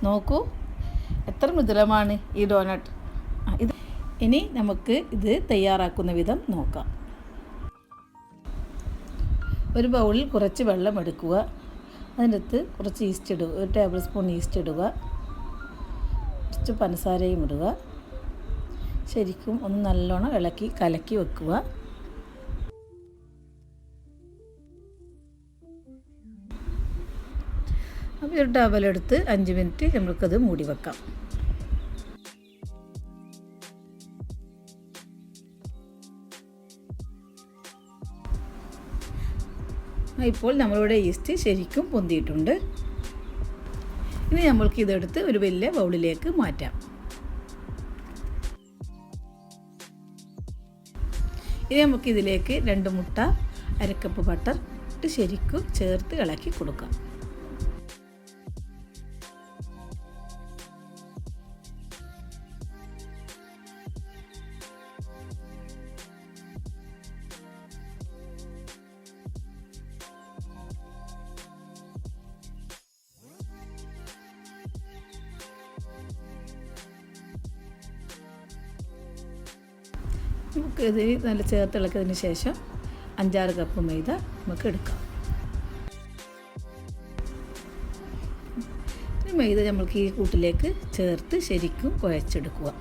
നോക്കൂ, എത്ര മൃദുലമാണ് ഈ ഡോനട്ട്. ഇനി നമുക്ക് ഇത് തയ്യാറാക്കുന്ന വിധം നോക്കാം. ഒരു ബൗളിൽ കുറച്ച് വെള്ളം എടുക്കുക. അതിനകത്ത് കുറച്ച് ഈസ്റ്റ് ഇടുക, 1 ടേബിൾ സ്പൂൺ ഈസ്റ്റ് ഇടുക. കുറച്ച് പഞ്ചസാരയും ഇടുക. ശരിക്കും ഒന്ന് നല്ലോണം ഇളക്കി കലക്കി വെക്കുക. അപ്പോൾ ഒരു ടവലെടുത്ത് 5 മിനിറ്റ് നമുക്കത് മൂടി വെക്കാം. ഇപ്പോൾ നമ്മളുടെ ഈസ്റ്റ് ശരിക്കും പൊന്തിയിട്ടുണ്ട്. ഇനി നമ്മൾക്ക് ഇതെടുത്ത് ഒരു വലിയ ബൗളിലേക്ക് മാറ്റാം. ഇനി നമുക്കിതിലേക്ക് 2 മുട്ട, 1/2 കപ്പ് ബട്ടർ ഇട്ട് ശരിക്കും ചേർത്ത് ഇളക്കി കൊടുക്കാം. നമുക്ക് ഇതിന് നല്ല ചേർത്തിളക്കിയതിന് ശേഷം 5-6 കപ്പ് മൈദ നമുക്ക് എടുക്കാം. ഈ മൈദ നമുക്ക് ഈ കൂട്ടിലേക്ക് ചേർത്ത് ശരിക്കും കുഴച്ചെടുക്കുക.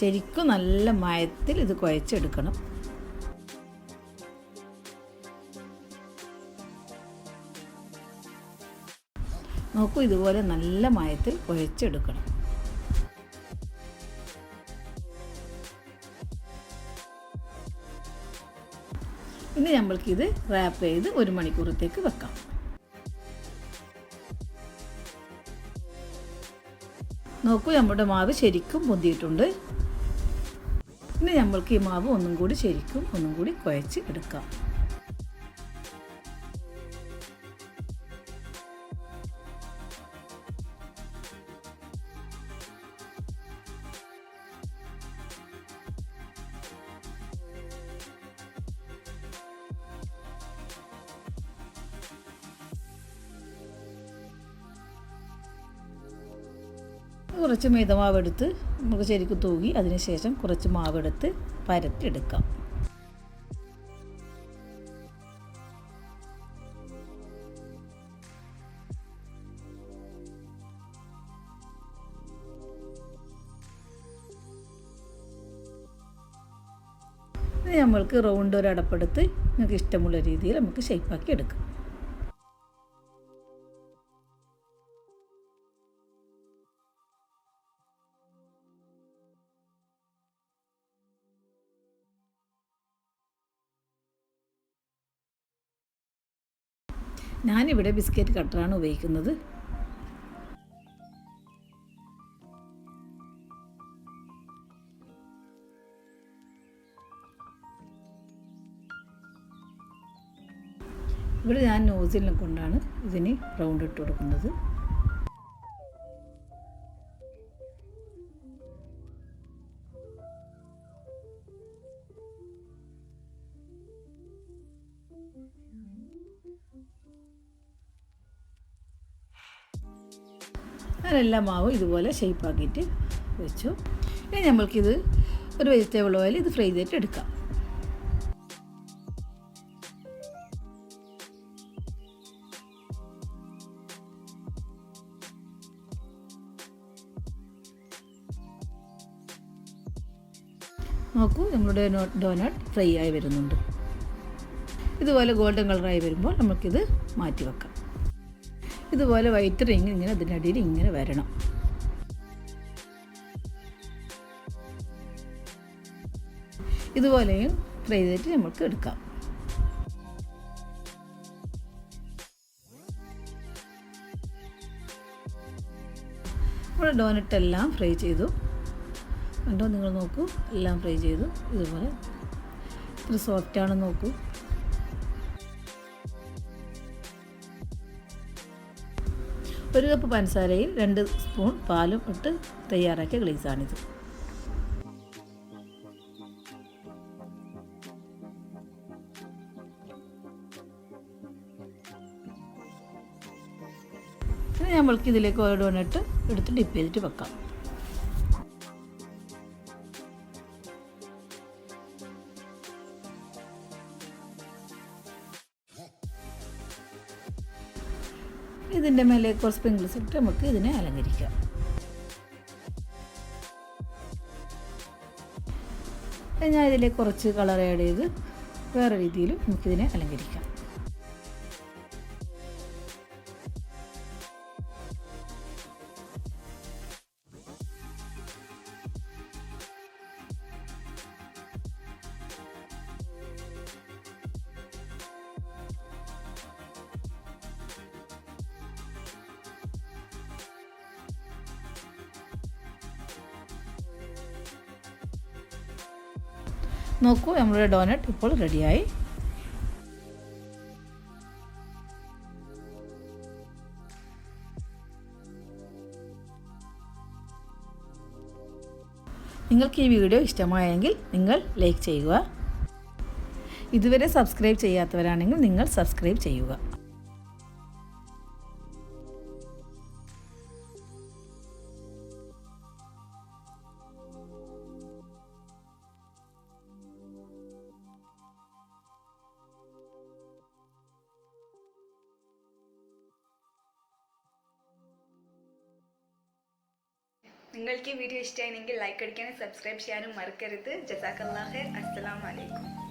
ശരിക്കും നല്ല മയത്തിൽ ഇത് കുഴച്ചെടുക്കണം. നോക്കൂ, ഇതുപോലെ നല്ല മയത്തിൽ കുഴച്ചെടുക്കണം. ഇനി നമ്മൾക്കിത് റാപ്പ് ചെയ്ത് 1 മണിക്കൂറത്തേക്ക് വെക്കാം. നോക്കൂ, നമ്മുടെ മാവ് ശരിക്കും പൊന്തിയിട്ടുണ്ട്. ഇനി നമ്മൾക്ക് ഈ മാവ് ഒന്നും കൂടി കുഴച്ച് എടുക്കാം. കുറച്ച് മൈദമാവെടുത്ത് നമുക്ക് ശരിക്കും തൂകി അതിന് ശേഷം കുറച്ച് മാവെടുത്ത് പരത്തിയെടുക്കാം. ഇനി നമ്മൾക്ക് റൗണ്ട് ഒരു അടപ്പെടുത്ത് നിങ്ങൾക്ക് ഇഷ്ടമുള്ള രീതിയിൽ നമുക്ക് ഷേപ്പാക്കി എടുക്കാം. ഞാനിവിടെ ബിസ്ക്കറ്റ് കട്ടറാണ് ഉപയോഗിക്കുന്നത്. ഇവിടെ ഞാൻ നോസിലിനെ കൊണ്ടാണ് ഇതിന് റൗണ്ട് ഇട്ട് കൊടുക്കുന്നത്. ഞാനെല്ലാ മാവും ഇതുപോലെ ഷേപ്പാക്കിയിട്ട് വെച്ചു. ഇനി നമ്മൾക്കിത് ഒരു വെജിറ്റബിൾ ഓയിൽ ഇത് ഫ്രൈ ചെയ്തിട്ട് എടുക്കാം. നോക്കൂ, നമ്മുടെ ഡോനട്ട് ഫ്രൈ ആയി വരുന്നുണ്ട്. ഇതുപോലെ ഗോൾഡൻ കളറായി വരുമ്പോൾ നമുക്കിത് മാറ്റി വെക്കാം. ഇതുപോലെ വൈറ്റ് റിങ് ഇങ്ങനെ അതിൻ്റെ അടിയിൽ ഇങ്ങനെ വരണം. ഇതുപോലെയും ഫ്രൈ ചെയ്തിട്ട് നമുക്ക് എടുക്കാം. നമ്മുടെ ഡോനറ്റ് എല്ലാം ഫ്രൈ ചെയ്തു. കണ്ടോ, നിങ്ങൾ നോക്കൂ, എല്ലാം ഫ്രൈ ചെയ്തു. ഇതുപോലെ ഇത്ര സോഫ്റ്റാണെന്ന് നോക്കൂ. 1 കപ്പ് പഞ്ചസാരയിൽ 2 സ്പൂൺ പാലും ഇട്ട് തയ്യാറാക്കിയ ഗ്ലേസാണിത്. ഇനി നമ്മൾക്ക് ഇതിലേക്ക് ഓരോ ഡോണട്ട് എടുത്ത് ഡിപ്പ് ചെയ്തിട്ട് വെക്കാം. ഇതിൻ്റെ മേലെ കുറച്ച് സ്പ്രിങ്കിൾസ് ഇട്ട് നമുക്ക് ഇതിനെ അലങ്കരിക്കാം. ഞാൻ ഇതിലേക്ക് കുറച്ച് കളർ ആഡ് ചെയ്ത് വേറെ രീതിയിൽ നമുക്കിതിനെ അലങ്കരിക്കാം. നോക്കൂ, നമ്മുടെ ഡോനട്ട് ഇപ്പോൾ റെഡിയായി. നിങ്ങൾക്ക് ഈ വീഡിയോ ഇഷ്ടമായെങ്കിൽ നിങ്ങൾ ലൈക്ക് ചെയ്യുക. ഇതുവരെ സബ്സ്ക്രൈബ് ചെയ്യാത്തവരാണെങ്കിൽ നിങ്ങൾ സബ്സ്ക്രൈബ് ചെയ്യുക. നിങ്ങൾക്ക് ഈ വീഡിയോ ഇഷ്ടമായെങ്കിൽ ലൈക്ക് അടിക്കാനും സബ്സ്ക്രൈബ് ചെയ്യാനും മറക്കരുത്. ജസാക്കല്ലാഹ് ഖൈർ. അസ്സലാമു അലൈക്കും.